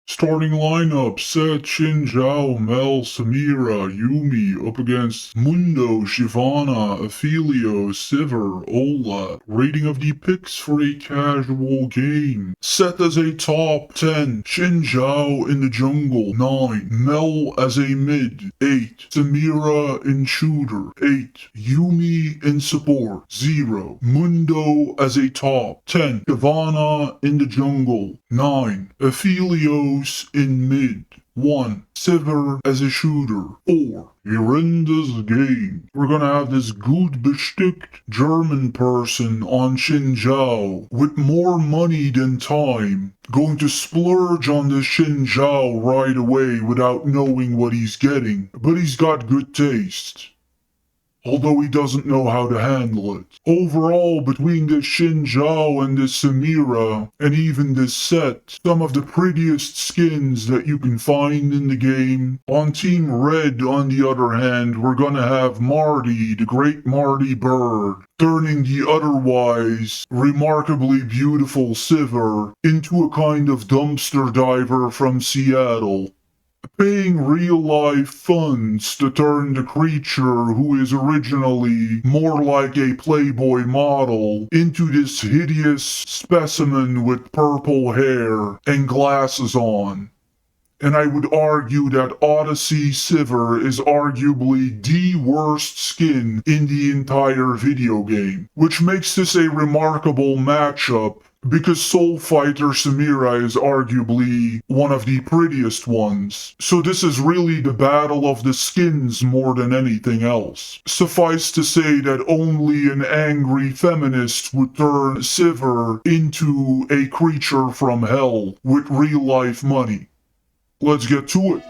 Starting lineup: Seth, Shinjao, Mel, Samira, Yumi up against Mundo, Shivana, Ophelio, Sivir, Olaf. Rating of the picks for a casual game. Seth as a top 10, Shinjao in the jungle 9, Mel as a mid 8, Samira in shooter 8, Yumi in support 0, Mundo as a top 10, Shivana in the jungle 9, Ophelio in mid 1, Sivir as a shooter 4. We're in this game. We're gonna have this gut besticked German person on Xinjiao with more money than time. Going to splurge on this Xinjiao right away without knowing what he's getting. But he's got good taste, although he doesn't know how to handle it. Overall, between this Shinjao and this Samira, and even this Set, some of the prettiest skins that you can find in the game. On Team Red, on the other hand, we're gonna have Marty, the great Marty Bird, turning the otherwise remarkably beautiful Sivir into a kind of dumpster diver from Seattle, paying real-life funds to turn the creature who is originally more like a Playboy model into this hideous specimen with purple hair and glasses on. And I would argue that Odyssey Sivir is arguably the worst skin in the entire video game, which makes this a remarkable matchup because Soul Fighter Samira is arguably one of the prettiest ones. So this is really the battle of the skins more than anything else. Suffice to say that only an angry feminist would turn Sivir into a creature from hell with real-life money. Let's get to it.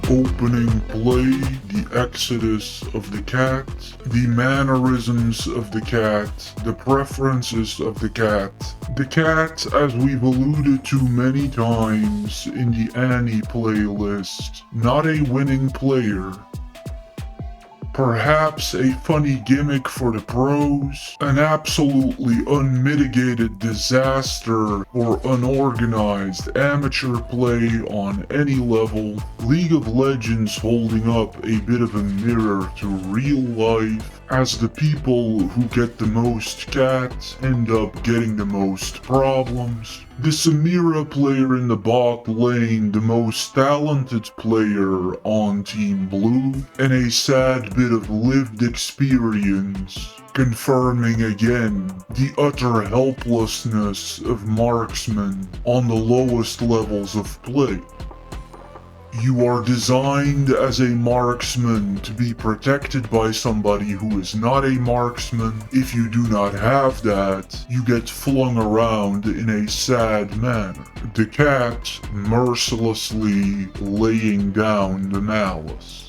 Opening play: the exodus of the cat, the mannerisms of the cat, the preferences of the cat. The cat, as we've alluded to many times in the Annie playlist, not a winning player. Perhaps a funny gimmick for the pros, an absolutely unmitigated disaster for unorganized amateur play on any level. League of Legends holding up a bit of a mirror to real life, as the people who get the most cats end up getting the most problems. The Samira player in the bot lane, the most talented player on Team Blue, and a sad bit of lived experience, confirming again the utter helplessness of marksmen on the lowest levels of play. You are designed as a marksman to be protected by somebody who is not a marksman. If you do not have that, you get flung around in a sad manner. The cat mercilessly laying down the malice.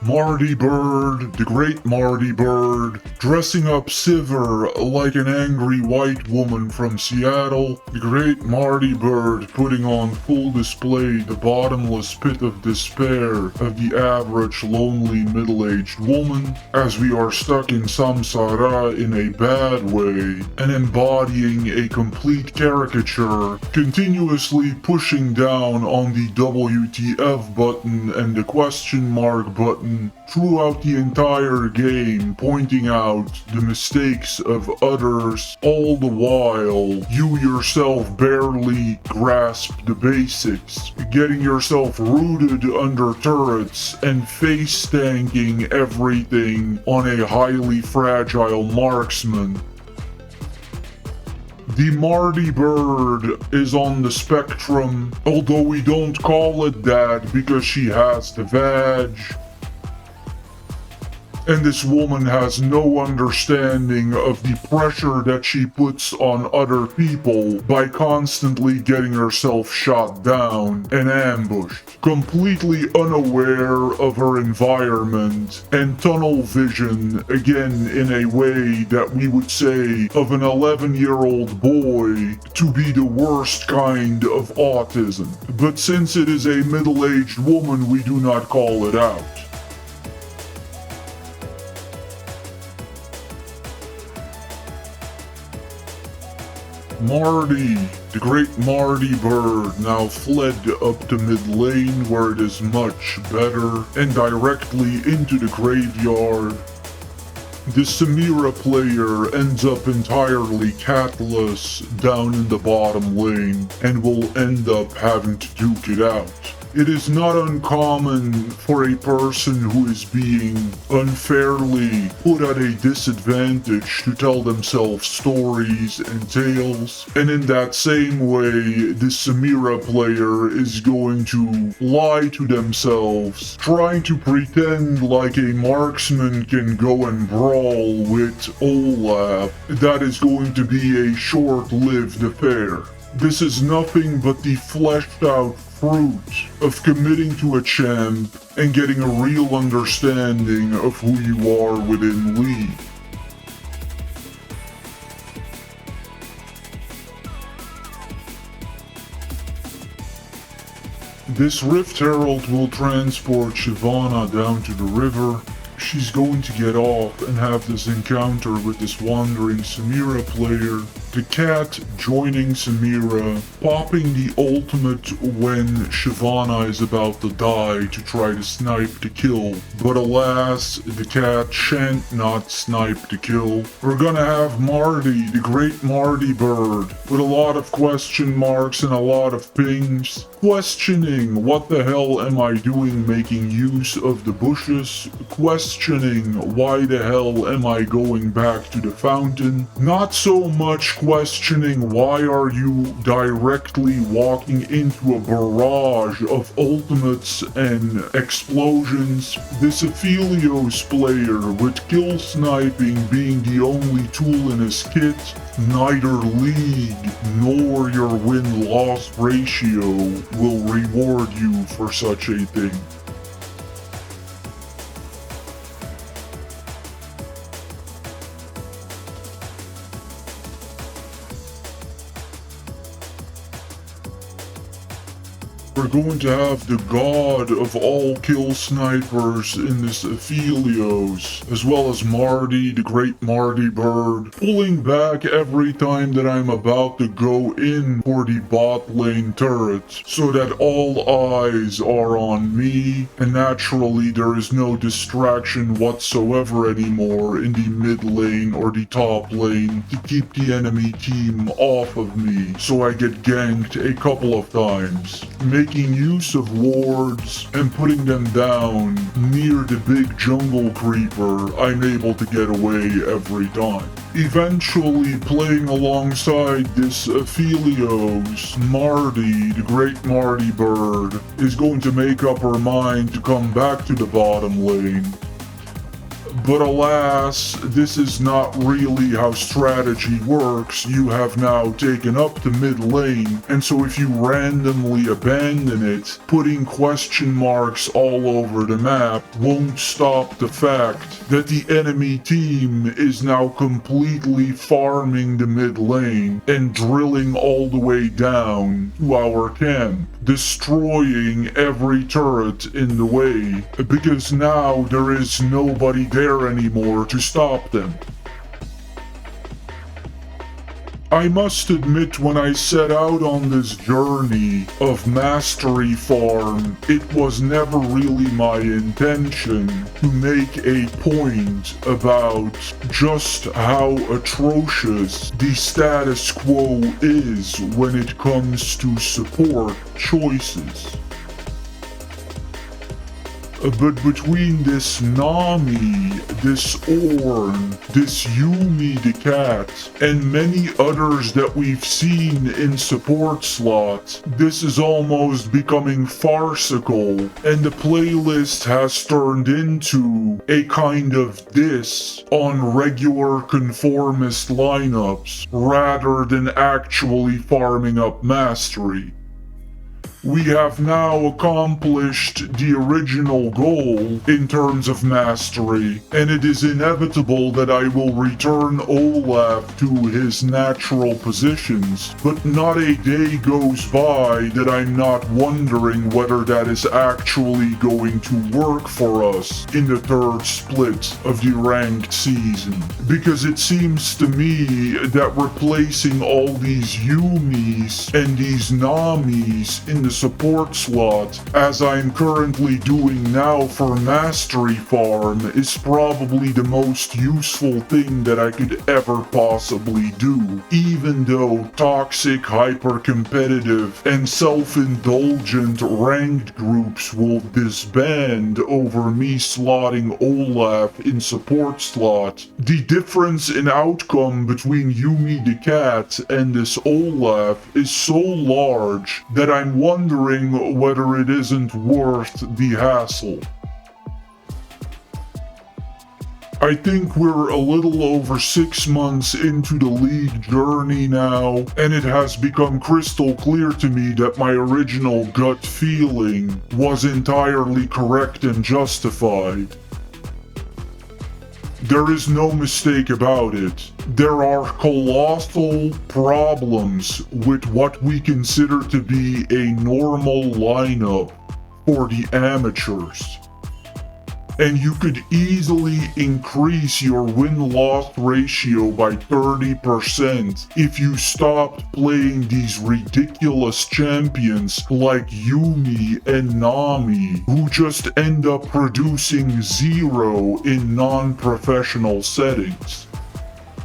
Marty Bird, the great Marty Bird, dressing up Sivir like an angry white woman from Seattle. The great Marty Bird putting on full display the bottomless pit of despair of the average lonely middle-aged woman, as we are stuck in samsara in a bad way, and embodying a complete caricature, continuously pushing down on the WTF button and the question mark button throughout the entire game, pointing out the mistakes of others, all the while you yourself barely grasp the basics, getting yourself rooted under turrets and face tanking everything on a highly fragile marksman. The Marty Bird is on the spectrum, although we don't call it that because she has the vag. And this woman has no understanding of the pressure that she puts on other people by constantly getting herself shot down and ambushed, completely unaware of her environment and tunnel vision, again in a way that we would say of an 11-year-old boy to be the worst kind of autism. But since it is a middle-aged woman, we do not call it out. Marty, the great Marty Bird, now fled up to mid lane where it is much better and directly into the graveyard. The Samira player ends up entirely catless down in the bottom lane and will end up having to duke it out. It is not uncommon for a person who is being unfairly put at a disadvantage to tell themselves stories and tales, and in that same way, the Samira player is going to lie to themselves, trying to pretend like a marksman can go and brawl with Olaf. That is going to be a short-lived affair. This is nothing but the fleshed out fruit of committing to a champ and getting a real understanding of who you are within League. This Rift Herald will transport Shyvana down to the river. She's going to get off and have this encounter with this wandering Samira player. The cat joining Samira, popping the ultimate when Shyvana is about to die to try to snipe the kill. But alas, the cat shan't not snipe the kill. We're gonna have Marty, the great Marty Bird, with a lot of question marks and a lot of pings, questioning what the hell am I doing making use of the bushes, questioning why the hell am I going back to the fountain, not so much questioning why are you directly walking into a barrage of ultimates and explosions. This Aphelios player with kill sniping being the only tool in his kit, neither League nor your win-loss ratio will reward you for such a thing. We're going to have the god of all kill snipers in this Aphelios, as well as Marty, the great Marty Bird, pulling back every time that I'm about to go in for the bot lane turret, so that all eyes are on me, and naturally there is no distraction whatsoever anymore in the mid lane or the top lane to keep the enemy team off of me, so I get ganked a couple of times. Making use of wards and putting them down near the big jungle creeper, I'm able to get away every time. Eventually, playing alongside this Aphelios, Marty, the great Marty Bird, is going to make up her mind to come back to the bottom lane. But alas, this is not really how strategy works. You have now taken up the mid lane, and so if you randomly abandon it, putting question marks all over the map won't stop the fact that the enemy team is now completely farming the mid lane and drilling all the way down to our camp, destroying every turret in the way, because now there is nobody there anymore to stop them. I must admit, when I set out on this journey of mastery farm, it was never really my intention to make a point about just how atrocious the status quo is when it comes to support choices. but between this Nami, this Orn, this Yumi the cat, and many others that we've seen in support slots, this is almost becoming farcical, and the playlist has turned into a kind of diss on regular conformist lineups rather than actually farming up mastery. We have now accomplished the original goal in terms of mastery, and it is inevitable that I will return Olaf to his natural positions, but not a day goes by that I'm not wondering whether that is actually going to work for us in the third split of the ranked season. Because it seems to me that replacing all these Yumis and these Namis in the support slot, as I'm currently doing now for Mastery Farm, is probably the most useful thing that I could ever possibly do, even though toxic, hyper-competitive, and self-indulgent ranked groups will disband over me slotting Olaf in support slot. The difference in outcome between Yumi the cat and this Olaf is so large that I'm wondering whether it isn't worth the hassle. I think we're a little over 6 months into the league journey now, and it has become crystal clear to me that my original gut feeling was entirely correct and justified. There is no mistake about it. There are colossal problems with what we consider to be a normal lineup for the amateurs. And you could easily increase your win-loss ratio by 30% if you stopped playing these ridiculous champions like Yumi and Nami, who just end up producing 0 in non-professional settings.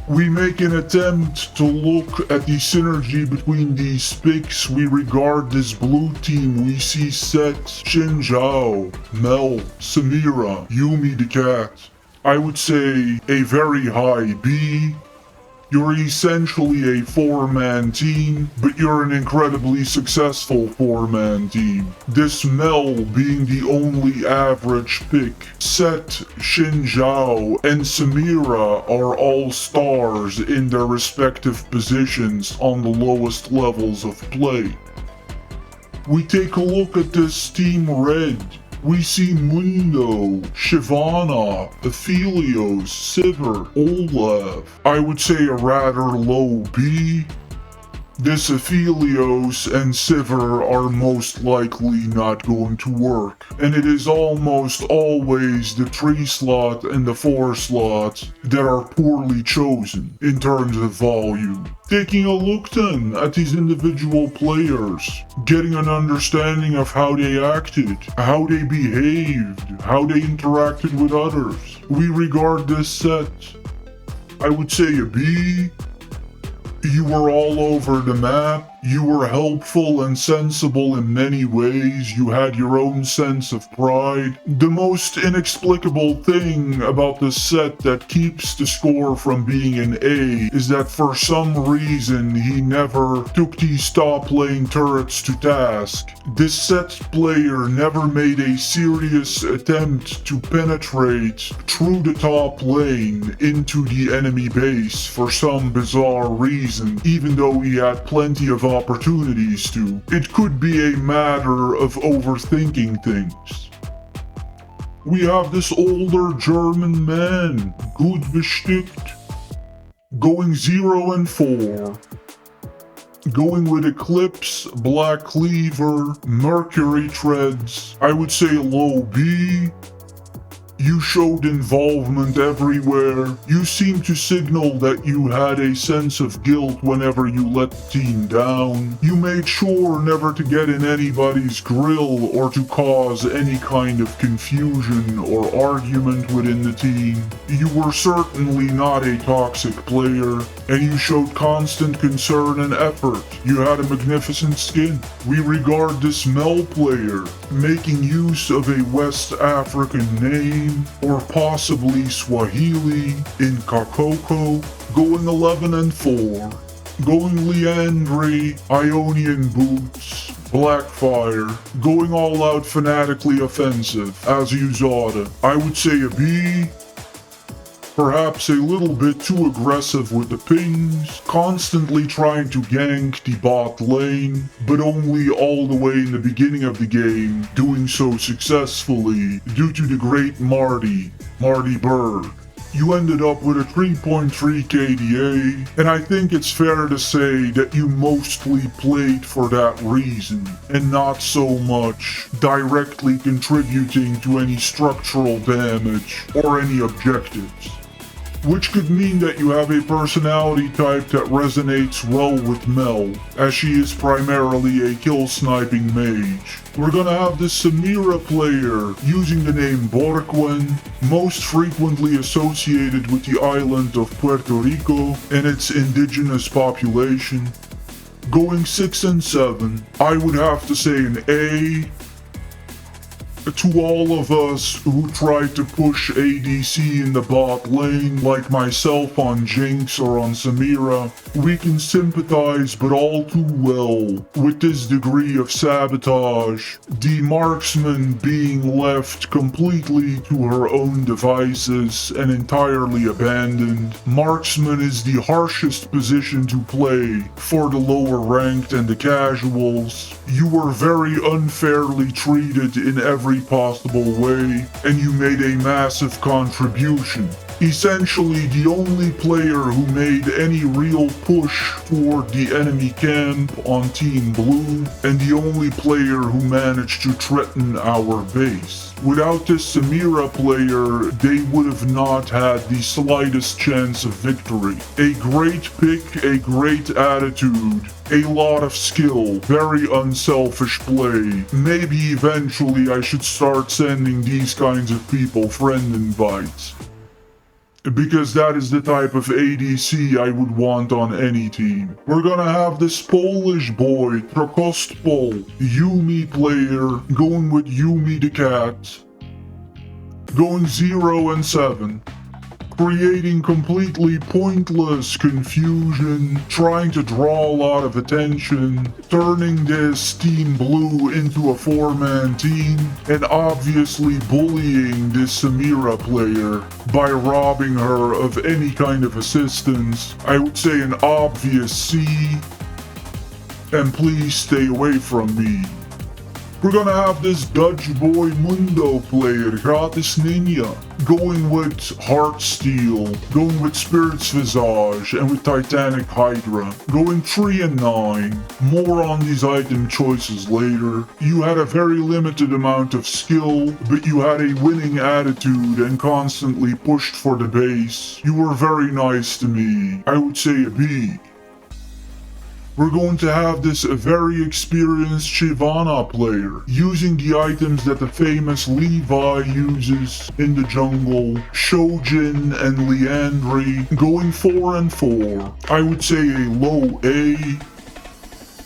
We make an attempt to look at the synergy between these picks. We regard this blue team. We see Set, Shinjao, Mel, Samira, Yumi the cat. I would say a very high B. You're essentially a 4-man team, but you're an incredibly successful 4-man team. This Mel being the only average pick. Set, Shinjao, and Samira are all stars in their respective positions on the lowest levels of play. We take a look at this Team Red. We see Mundo, Shyvana, Aphelios, Sivir, Olaf. I would say a rather low B. This Aphelios and Sivir are most likely not going to work, and it is almost always the 3 slot and the 4 slot that are poorly chosen in terms of volume. Taking a look then at these individual players, getting an understanding of how they acted, how they behaved, how they interacted with others. We regard this set, I would say a B. You were all over the map. You were helpful and sensible in many ways. You had your own sense of pride. The most inexplicable thing about the set that keeps the score from being an A is that for some reason he never took these top lane turrets to task. This set player never made a serious attempt to penetrate through the top lane into the enemy base for some bizarre reason, even though he had plenty of opportunities to. It could be a matter of overthinking things. We have this older German man, gut bestückt, going 0 and 4. Going with Eclipse, Black Cleaver, Mercury Treads, I would say low B. You showed involvement everywhere. You seemed to signal that you had a sense of guilt whenever you let the team down. You made sure never to get in anybody's grill or to cause any kind of confusion or argument within the team. You were certainly not a toxic player, and you showed constant concern and effort. You had a magnificent skin. We regard this Mel player making use of a West African name, or possibly Swahili in Kakoko, going 11-4, going Leandre, Ionian Boots, Blackfire, going all out fanatically offensive, as Uzada. I would say a B. Perhaps a little bit too aggressive with the pings, constantly trying to gank the bot lane, but only all the way in the beginning of the game, doing so successfully due to the great Marty Bird. You ended up with a 3.3 KDA, and I think it's fair to say that you mostly played for that reason, and not so much directly contributing to any structural damage or any objectives. Which could mean that you have a personality type that resonates well with Mel, as she is primarily a kill-sniping mage. We're gonna have this Samira player using the name Borquen, most frequently associated with the island of Puerto Rico and its indigenous population. Going 6 and 7, I would have to say an A. To all of us who tried to push ADC in the bot lane, like myself on Jinx or on Samira, we can sympathize but all too well with this degree of sabotage, the marksman being left completely to her own devices and entirely abandoned. Marksman is the harshest position to play for the lower ranked and the casuals. You were very unfairly treated in every possible way, and you made a massive contribution. Essentially the only player who made any real push toward the enemy camp on Team Blue, and the only player who managed to threaten our base. Without this Samira player, they would have not had the slightest chance of victory. A great pick, a great attitude, a lot of skill, very unselfish play. Maybe eventually I should start sending these kinds of people friend invites. Because that is the type of ADC I would want on any team. We're gonna have this Polish boy, Trokostpol, Yumi player, going with Yumi the cat. Going 0 and 7. Creating completely pointless confusion, trying to draw a lot of attention, turning this Team Blue into a 4-man team, and obviously bullying this Samira player by robbing her of any kind of assistance. I would say an obvious C, and please stay away from me. We're gonna have this Dutch boy Mundo player, Gratis Ninja, going with Heartsteel, going with Spirit's Visage, and with Titanic Hydra, going 3 and 9. More on these item choices later. You had a very limited amount of skill, but you had a winning attitude and constantly pushed for the base. You were very nice to me. I would say a B. We're going to have this very experienced Shyvana player, using the items that the famous Levi uses in the jungle, Shojin and Leandre, going 4 and 4. I would say a low A.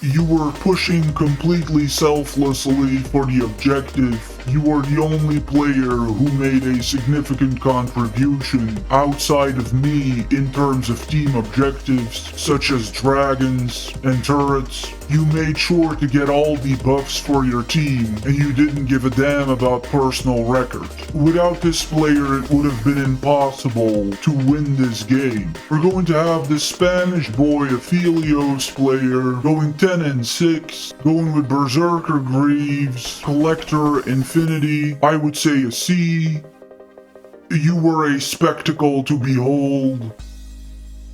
You were pushing completely selflessly for the objective. You were the only player who made a significant contribution outside of me in terms of team objectives, such as dragons and turrets. You made sure to get all the buffs for your team, and you didn't give a damn about personal record. Without this player, it would have been impossible to win this game. We're going to have this Spanish boy Aphelios player going 10 and 6, going with Berserker Greaves, Collector Infinity, I would say a C. You were a spectacle to behold.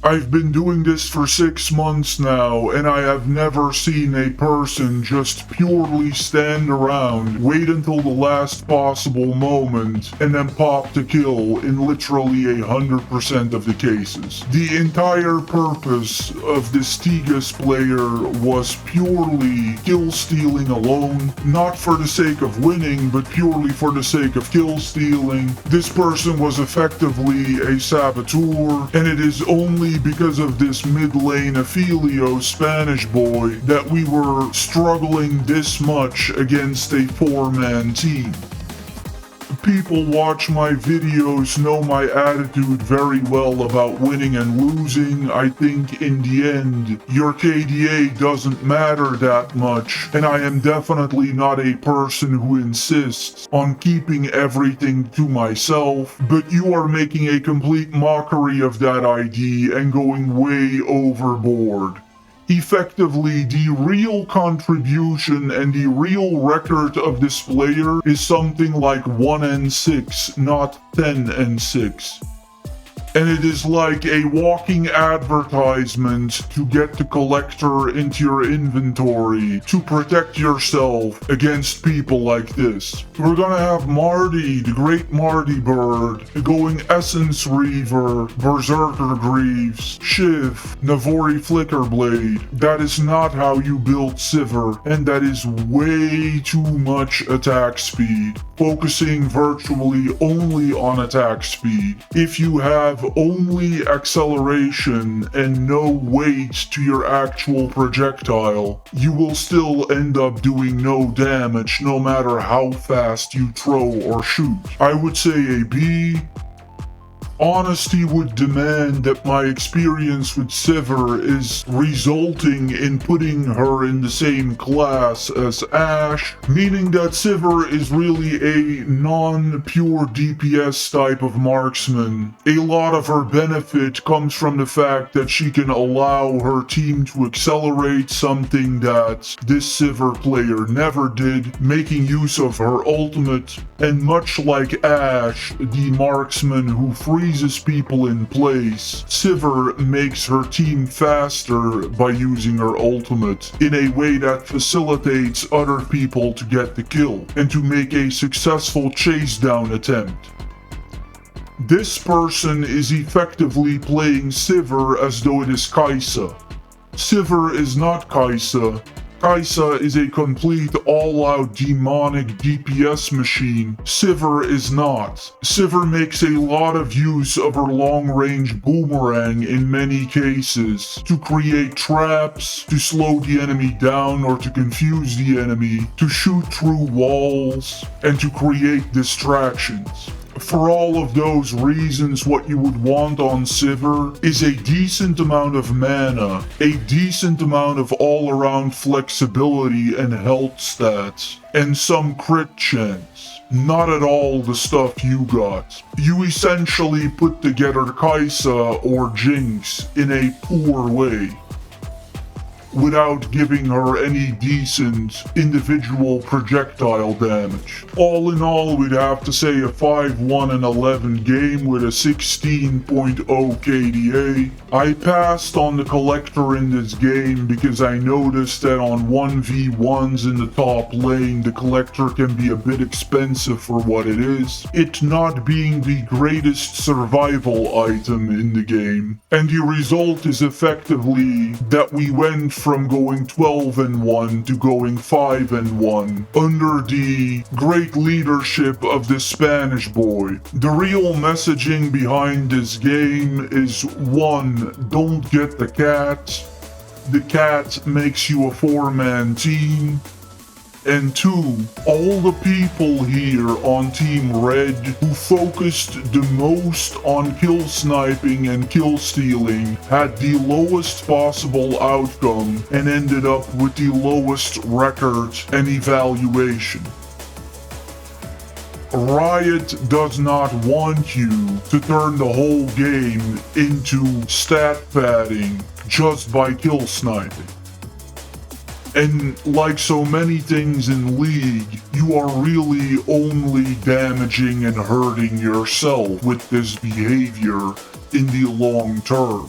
I've been doing this for 6 months now, and I have never seen a person just purely stand around, wait until the last possible moment, and then pop the kill in literally 100% of the cases. The entire purpose of this Tigas player was purely kill stealing alone, not for the sake of winning, but purely for the sake of kill stealing. This person was effectively a saboteur, and it is only because of this mid-lane Ophelio Spanish boy that we were struggling this much against a 4-man team. People watch my videos know my attitude very well about winning and losing. I think in the end, your KDA doesn't matter that much, and I am definitely not a person who insists on keeping everything to myself, but you are making a complete mockery of that idea and going way overboard. Effectively, the real contribution and the real record of this player is something like 1-6, not 10-6. And it is like a walking advertisement to get the collector into your inventory to protect yourself against people like this. We're gonna have Marty, the great Marty Bird, going Essence Reaver, Berserker Greaves, Shiv, Navori Flickerblade. That is not how you build Sivir, and that is way too much attack speed, focusing virtually only on attack speed. If you have only acceleration and no weight to your actual projectile, you will still end up doing no damage no matter how fast you throw or shoot. I would say a B. Honesty would demand that my experience with Sivir is resulting in putting her in the same class as Ashe, meaning that Sivir is really a non-pure DPS type of marksman. A lot of her benefit comes from the fact that she can allow her team to accelerate, something that this Sivir player never did, making use of her ultimate, and much like Ashe, the marksman who freezes people in place, Sivir makes her team faster by using her ultimate in a way that facilitates other people to get the kill and to make a successful chase down attempt. This person is effectively playing Sivir as though it is Kai'Sa. Sivir is not Kai'Sa. Kai'Sa is a complete all-out demonic DPS machine. Sivir is not. Sivir makes a lot of use of her long-range boomerang in many cases to create traps, to slow the enemy down or to confuse the enemy, to shoot through walls, and to create distractions. For all of those reasons, what you would want on Sivir is a decent amount of mana, a decent amount of all-around flexibility and health stats, and some crit chance. Not at all the stuff you got. You essentially put together Kai'Sa or Jinx in a poor way, without giving her any decent individual projectile damage. All in all, we'd have to say a 5-1-11 game with a 16.0 KDA. I passed on the collector in this game because I noticed that on 1v1s in the top lane, the collector can be a bit expensive for what it is, it not being the greatest survival item in the game. And the result is effectively that we went from going 12-1 to going 5-1 under the great leadership of this Spanish boy. The real messaging behind this game is 1. Don't get the cat. The cat makes you a 4-man team. And 2, all the people here on Team Red who focused the most on kill sniping and kill stealing had the lowest possible outcome and ended up with the lowest record and evaluation. Riot does not want you to turn the whole game into stat padding just by kill sniping. And like so many things in League, you are really only damaging and hurting yourself with this behavior in the long term.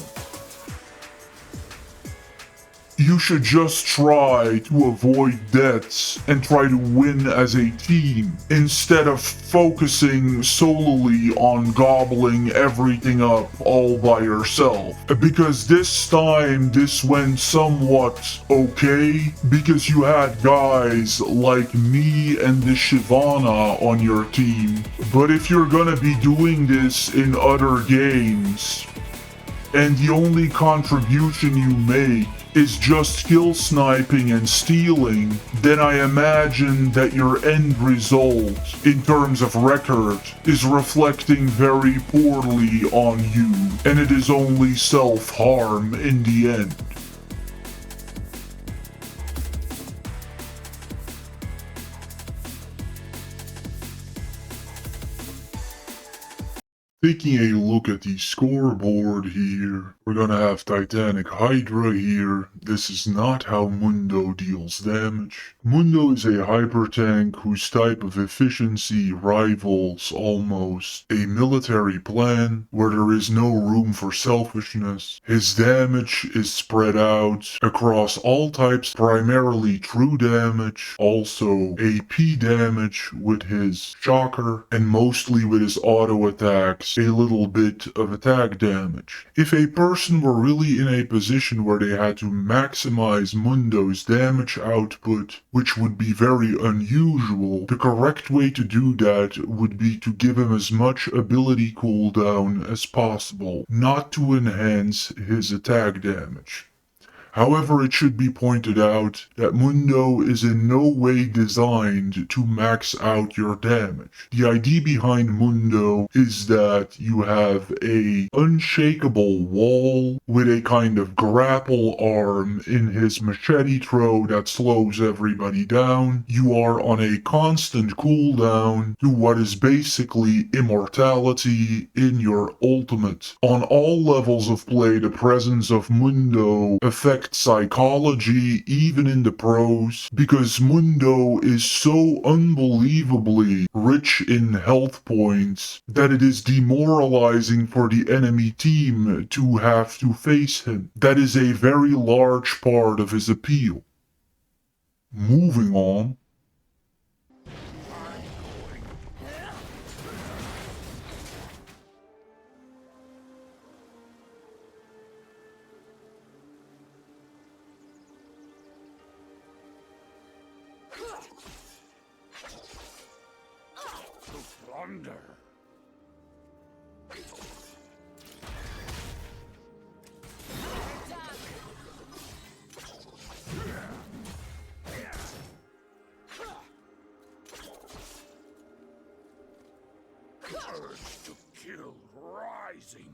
You should just try to avoid deaths and try to win as a team instead of focusing solely on gobbling everything up all by yourself. Because this time this went somewhat okay because you had guys like me and the Shivana on your team. But if you're gonna be doing this in other games, and the only contribution you make is just kill sniping and stealing, then I imagine that your end result, in terms of record, is reflecting very poorly on you, and it is only self-harm in the end. Taking a look at the scoreboard here, we're gonna have Titanic Hydra here. This is not how Mundo deals damage. Mundo is a hyper tank whose type of efficiency rivals almost a military plan where there is no room for selfishness. His damage is spread out across all types, primarily true damage, also AP damage with his shocker, and mostly with his auto attacks, a little bit of attack damage. If a person were really in a position where they had to maximize Mundo's damage output, which would be very unusual, the correct way to do that would be to give him as much ability cooldown as possible, not to enhance his attack damage. However, it should be pointed out that Mundo is in no way designed to max out your damage. The idea behind Mundo is that you have a unshakable wall with a kind of grapple arm in his machete throw that slows everybody down. You are on a constant cooldown to what is basically immortality in your ultimate. On all levels of play, the presence of Mundo affects psychology even in the pros because Mundo is so unbelievably rich in health points that it is demoralizing for the enemy team to have to face him. That is a very large part of his appeal. Moving on. Plunder. Urge to kill rising.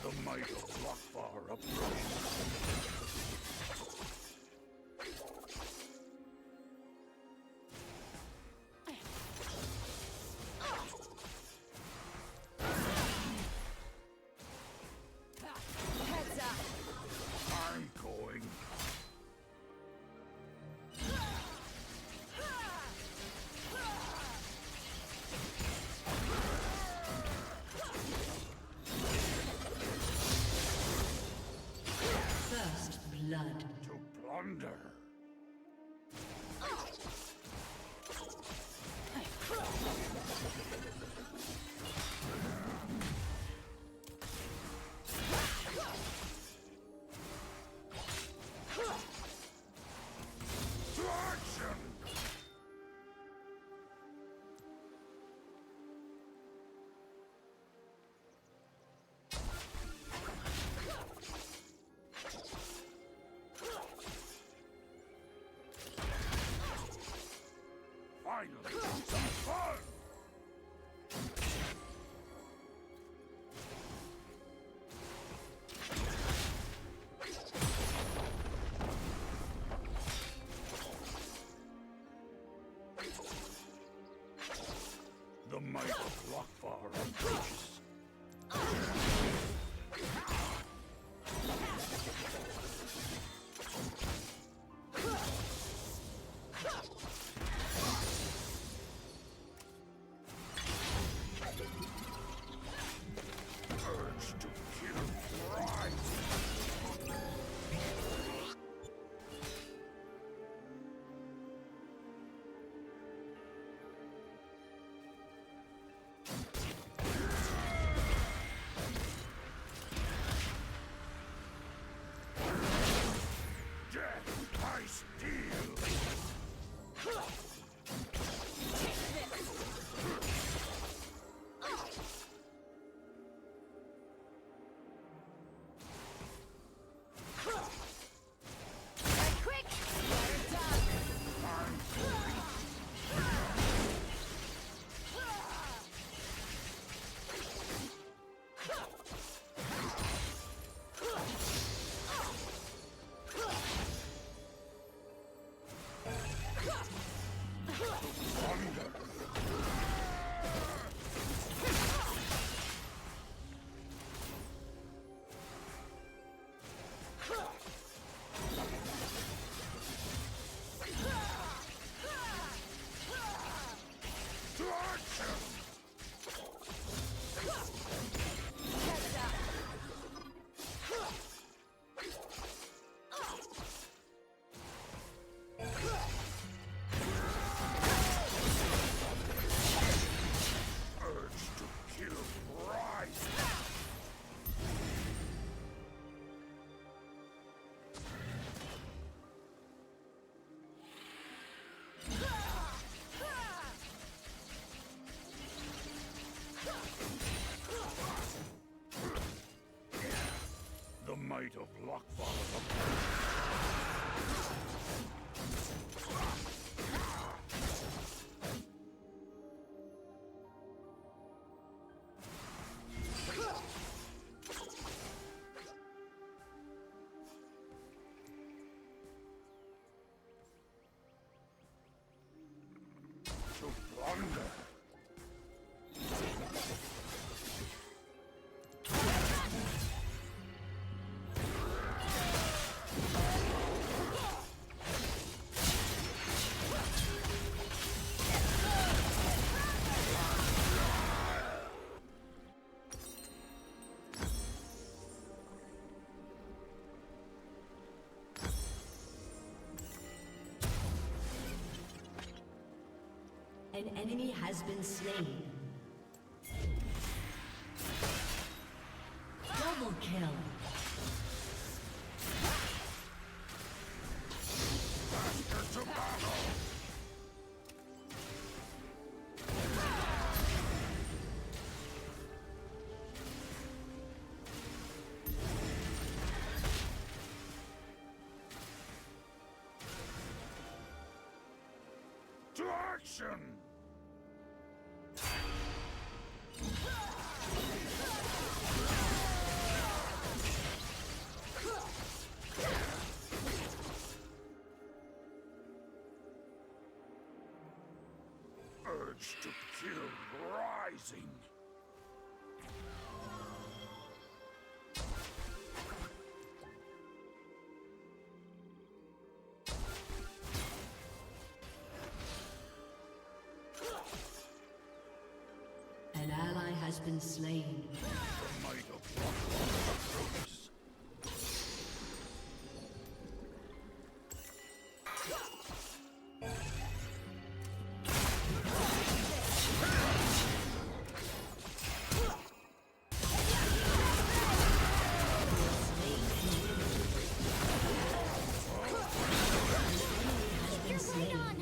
The might of Lockbar approaches. I'm going. Blood. To plunder. To action! Urge to kill rise. Death I steal. Quick! Water dog! To action! Heads up! Urge to kill rise. The might of Lockfall. To plunder. An enemy has been slain. Double kill. To battle. To action! Urge to kill rising. An ally has been slain. The might of Lockfall approaches. You're right on!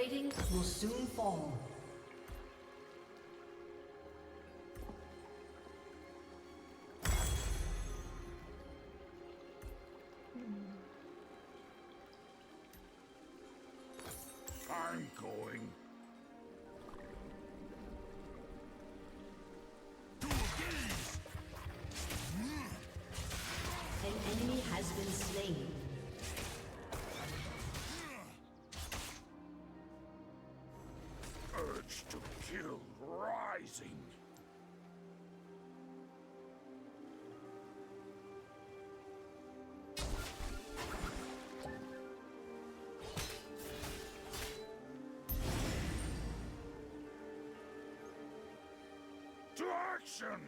plating will soon fall. I'm going. An enemy has been slain. Urge to kill rising. To action!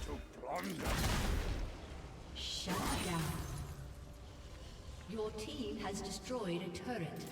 To plunder! Shut down. Your team has destroyed a turret.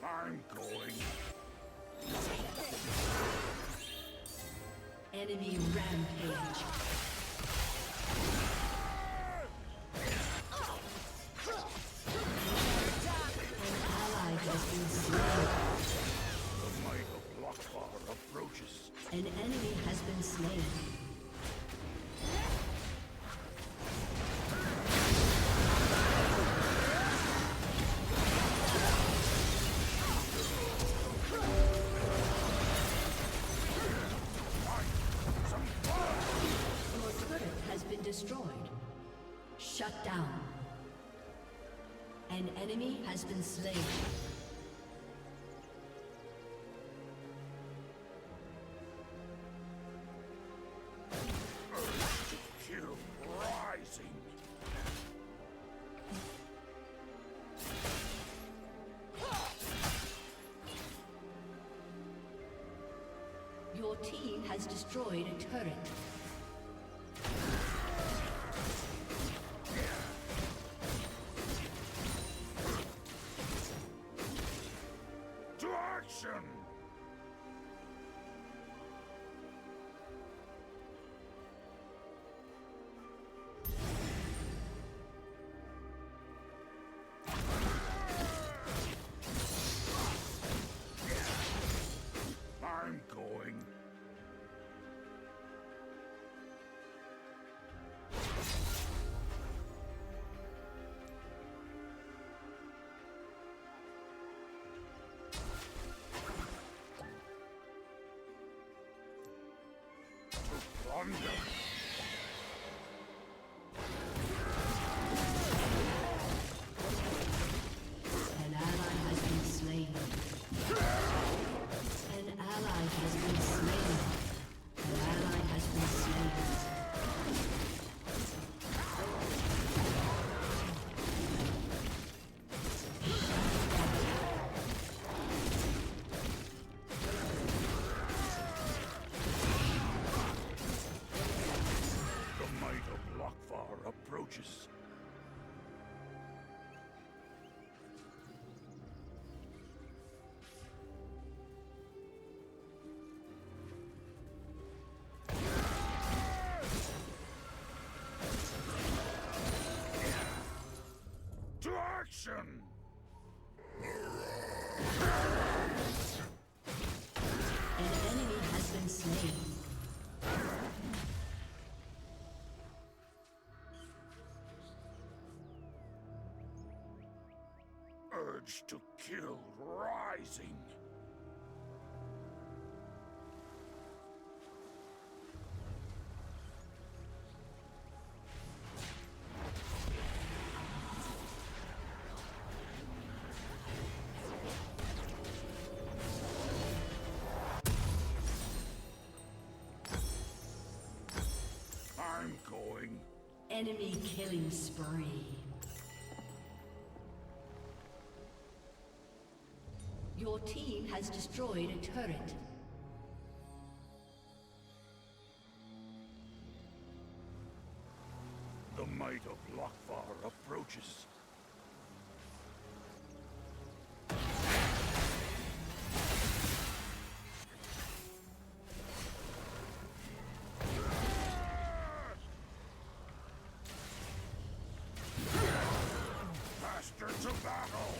I'm going. Enemy rampage. An ally has been slain. The might of Lockbar approaches. An enemy has been slain. Your turret has been destroyed. Shut down. An enemy has been slain. Kill rising. Your team has destroyed a turret. To action! I'm going. To plunder. An ally has been slain. An ally has been slain. An ally has been slain. The might of Lockvar approaches. To action! An enemy has been slain. Urge to kill rising. going. Enemy killing spree. Your team has destroyed a turret. The might of Lockvar approaches. Bastards of battle!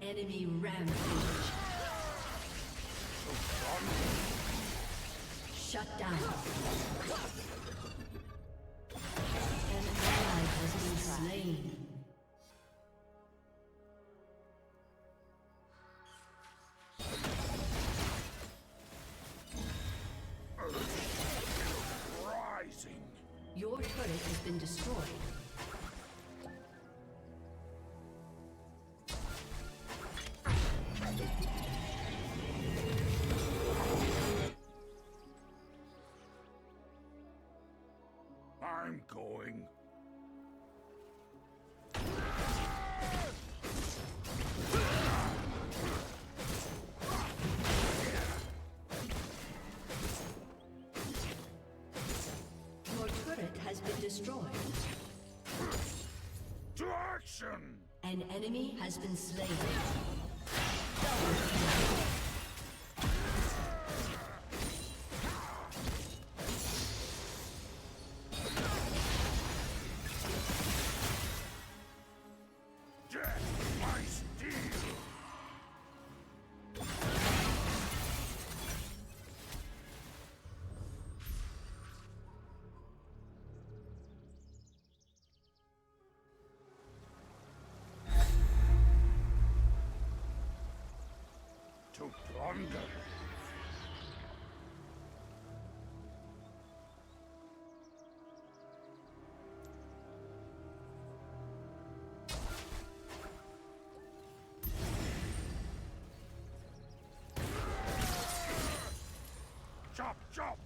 Enemy rampage. Shut down. An ally has been slain. Rising! Your turret has been destroyed. I'm going. Your turret has been destroyed. To action! An enemy has been slain. Death by steel! To plunder! Chop, chop!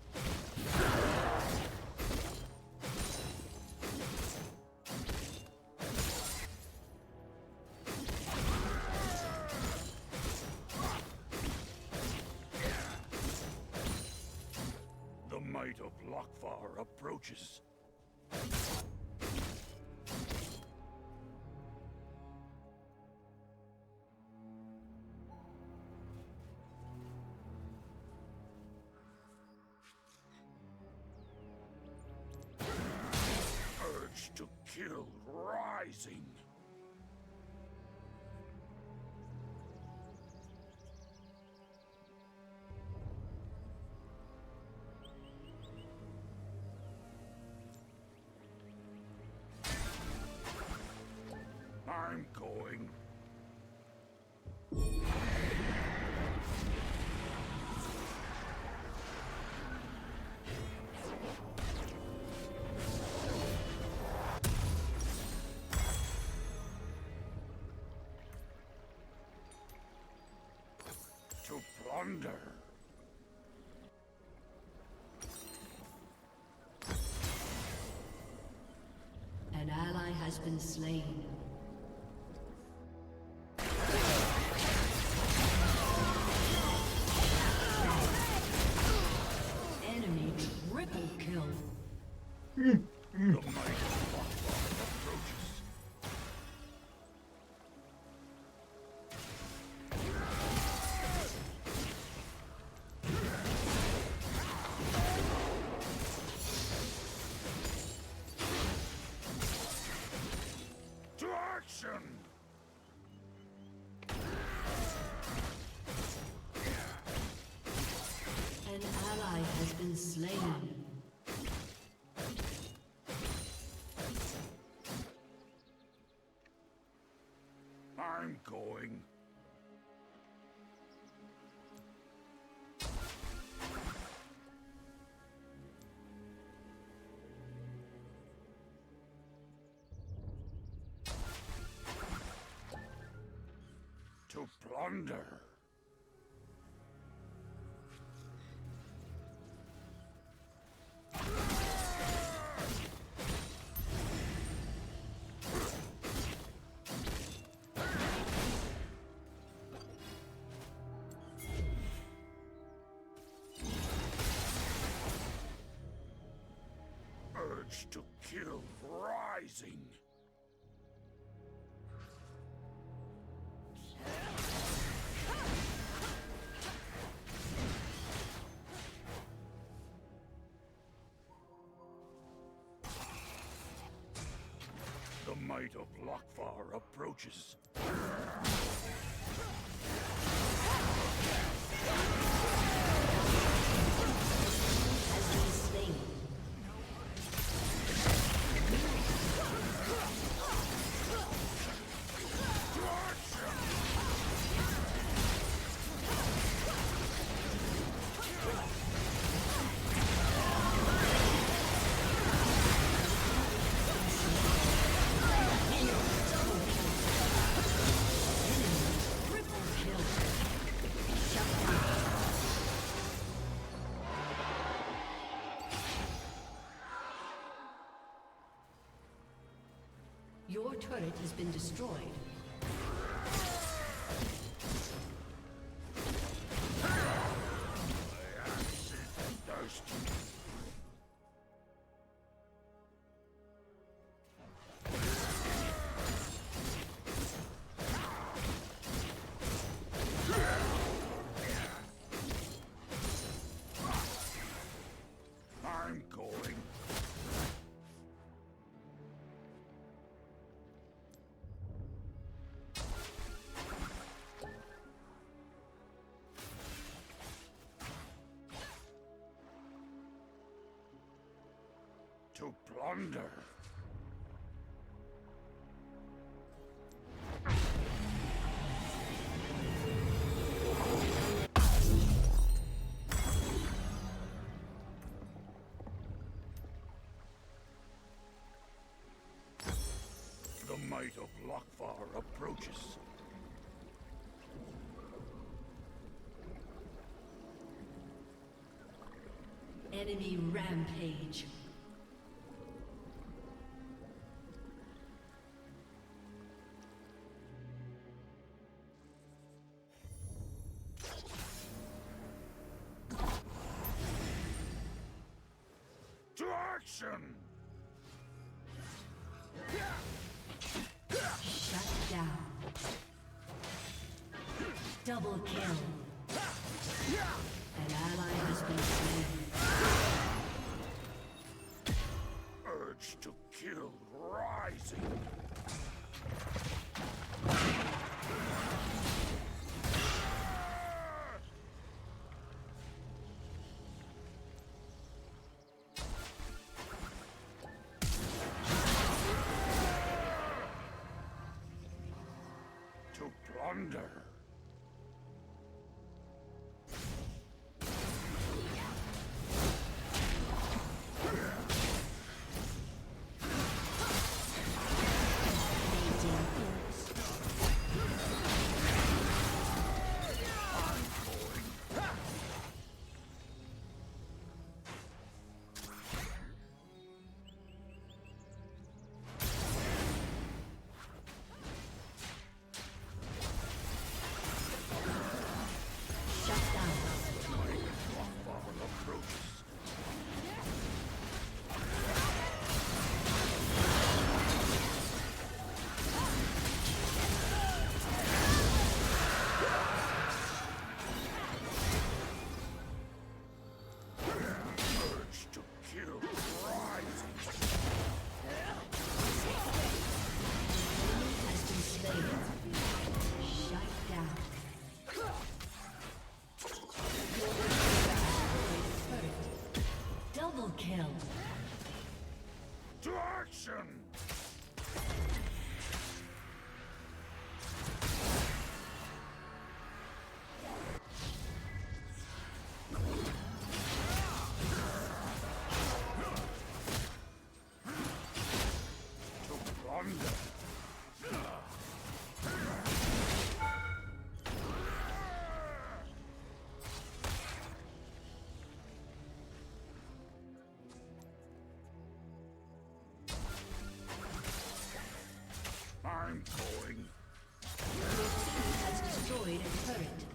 The might of Lockvar approaches. Urge to kill rising. I'm going. To plunder. An ally has been slain. Enemy triple kill. The might of Lockvar approaches. To action! An ally has been slain. I'm going. plunder. Urge to kill rising. The might of Lokvar approaches. Has been slain. Triple kill. Shut down. Your turret has been destroyed. Thirst. I'm going. To plunder. The might of Lokvar approaches. Enemy rampage. To action! Shut down. Double kill. An ally has been slain. Urge to kill rising. To plunder. I'm going. Your team has destroyed a turret.